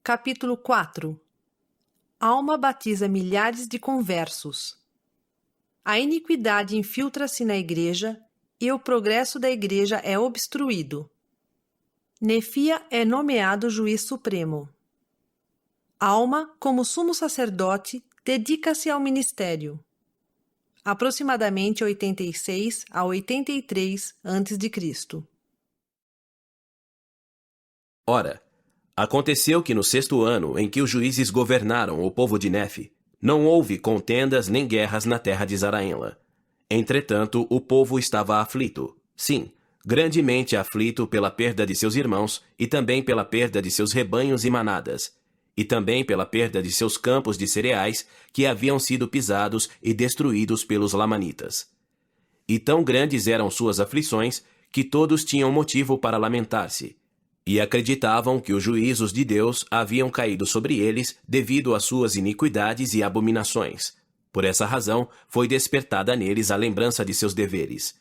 Capítulo 4. Alma batiza milhares de conversos. A iniquidade infiltra-se na igreja e o progresso da igreja é obstruído. Nefia é nomeado juiz supremo. Alma, como sumo sacerdote, dedica-se ao ministério. Aproximadamente 86 a 83 a.C. Ora, aconteceu que no 6º ano em que os juízes governaram o povo de Nefe, não houve contendas nem guerras na terra de Zaraenla. Entretanto, o povo estava aflito, sim, grandemente aflito pela perda de seus irmãos e também pela perda de seus rebanhos e manadas, e também pela perda de seus campos de cereais que haviam sido pisados e destruídos pelos lamanitas. E tão grandes eram suas aflições que todos tinham motivo para lamentar-se, e acreditavam que os juízos de Deus haviam caído sobre eles devido às suas iniquidades e abominações. Por essa razão, foi despertada neles a lembrança de seus deveres.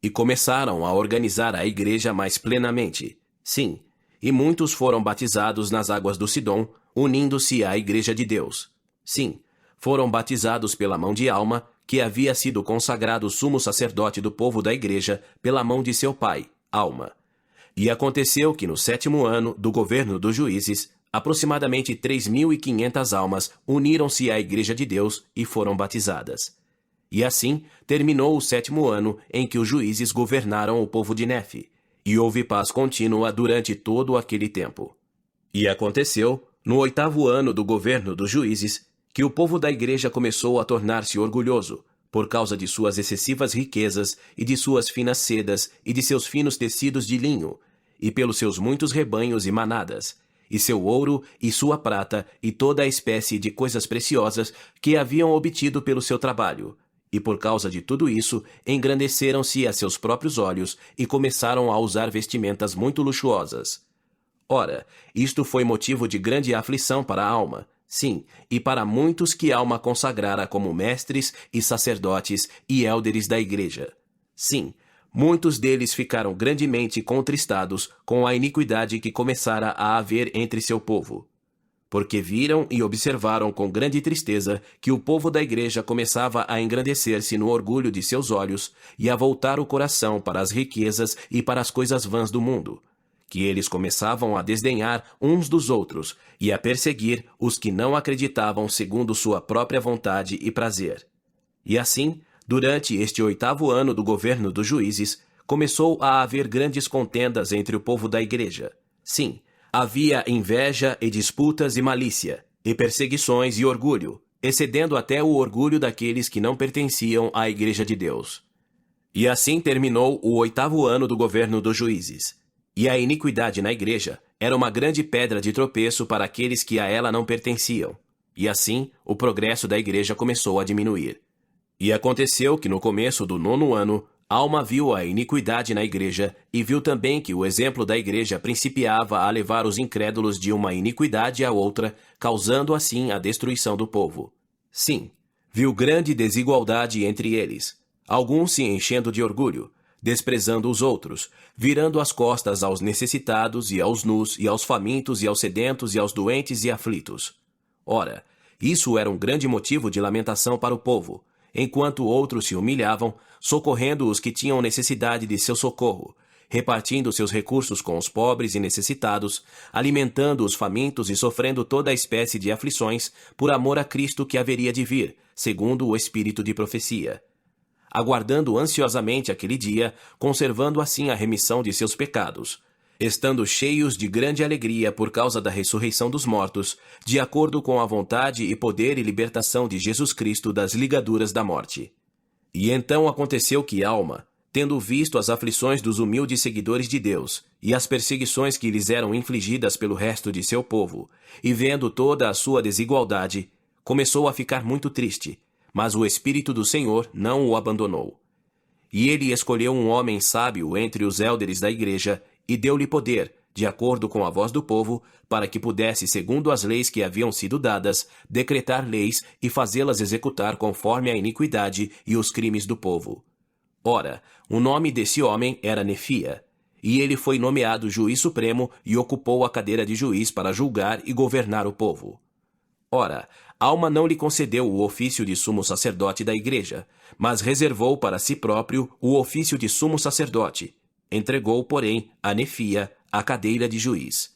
E começaram a organizar a igreja mais plenamente. Sim, e muitos foram batizados nas águas do Sidom, unindo-se à igreja de Deus. Sim, foram batizados pela mão de Alma, que havia sido consagrado sumo sacerdote do povo da igreja pela mão de seu pai, Alma. E aconteceu que no 7º ano do governo dos juízes, aproximadamente 3.500 almas uniram-se à igreja de Deus e foram batizadas. E assim terminou o 7º ano em que os juízes governaram o povo de Nefe, e houve paz contínua durante todo aquele tempo. E aconteceu, no 8º ano do governo dos juízes, que o povo da igreja começou a tornar-se orgulhoso, por causa de suas excessivas riquezas e de suas finas sedas e de seus finos tecidos de linho, e pelos seus muitos rebanhos e manadas, e seu ouro e sua prata e toda a espécie de coisas preciosas que haviam obtido pelo seu trabalho. E por causa de tudo isso, engrandeceram-se a seus próprios olhos e começaram a usar vestimentas muito luxuosas. Ora, isto foi motivo de grande aflição para a alma, sim, e para muitos que a alma consagrara como mestres e sacerdotes e élderes da igreja. Sim, muitos deles ficaram grandemente contristados com a iniquidade que começara a haver entre seu povo, porque viram e observaram com grande tristeza que o povo da igreja começava a engrandecer-se no orgulho de seus olhos e a voltar o coração para as riquezas e para as coisas vãs do mundo, que eles começavam a desdenhar uns dos outros e a perseguir os que não acreditavam segundo sua própria vontade e prazer. E assim, durante este 8º ano do governo dos juízes, começou a haver grandes contendas entre o povo da igreja. Sim, havia inveja e disputas e malícia, e perseguições e orgulho, excedendo até o orgulho daqueles que não pertenciam à igreja de Deus. E assim terminou o 8º ano do governo dos juízes. E a iniquidade na igreja era uma grande pedra de tropeço para aqueles que a ela não pertenciam. E assim, o progresso da igreja começou a diminuir. E aconteceu que no começo do 9º ano, Alma viu a iniquidade na igreja e viu também que o exemplo da igreja principiava a levar os incrédulos de uma iniquidade à outra, causando assim a destruição do povo. Sim, viu grande desigualdade entre eles, alguns se enchendo de orgulho, desprezando os outros, virando as costas aos necessitados e aos nus e aos famintos e aos sedentos e aos doentes e aflitos. Ora, isso era um grande motivo de lamentação para o povo, enquanto outros se humilhavam, socorrendo os que tinham necessidade de seu socorro, repartindo seus recursos com os pobres e necessitados, alimentando os famintos e sofrendo toda a espécie de aflições por amor a Cristo que haveria de vir, segundo o espírito de profecia. Aguardando ansiosamente aquele dia, conservando assim a remissão de seus pecados, estando cheios de grande alegria por causa da ressurreição dos mortos, de acordo com a vontade e poder e libertação de Jesus Cristo das ligaduras da morte. E então aconteceu que Alma, tendo visto as aflições dos humildes seguidores de Deus e as perseguições que lhes eram infligidas pelo resto de seu povo, e vendo toda a sua desigualdade, começou a ficar muito triste, mas o Espírito do Senhor não o abandonou. E ele escolheu um homem sábio entre os élderes da igreja e deu-lhe poder, de acordo com a voz do povo, para que pudesse, segundo as leis que haviam sido dadas, decretar leis e fazê-las executar conforme a iniquidade e os crimes do povo. Ora, o nome desse homem era Nefia. e ele foi nomeado juiz supremo e ocupou a cadeira de juiz para julgar e governar o povo. Ora, Alma não lhe concedeu o ofício de sumo sacerdote da igreja, mas reservou para si próprio o ofício de sumo sacerdote. Entregou, porém, a Nefia a cadeira de juiz.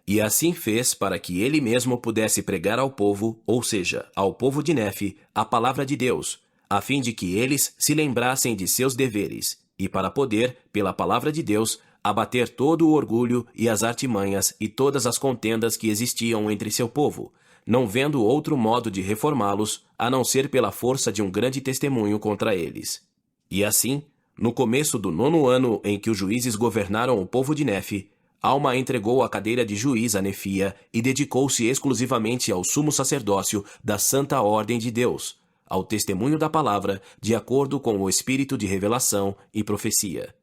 E assim fez para que ele mesmo pudesse pregar ao povo, ou seja, ao povo de Nefe, a palavra de Deus, a fim de que eles se lembrassem de seus deveres, e para poder, pela palavra de Deus, abater todo o orgulho e as artimanhas e todas as contendas que existiam entre seu povo, não vendo outro modo de reformá-los, a não ser pela força de um grande testemunho contra eles. E assim, no começo do 9º ano em que os juízes governaram o povo de Nefe, Alma entregou a cadeira de juiz a Nefia e dedicou-se exclusivamente ao sumo sacerdócio da Santa Ordem de Deus, ao testemunho da palavra, de acordo com o espírito de revelação e profecia.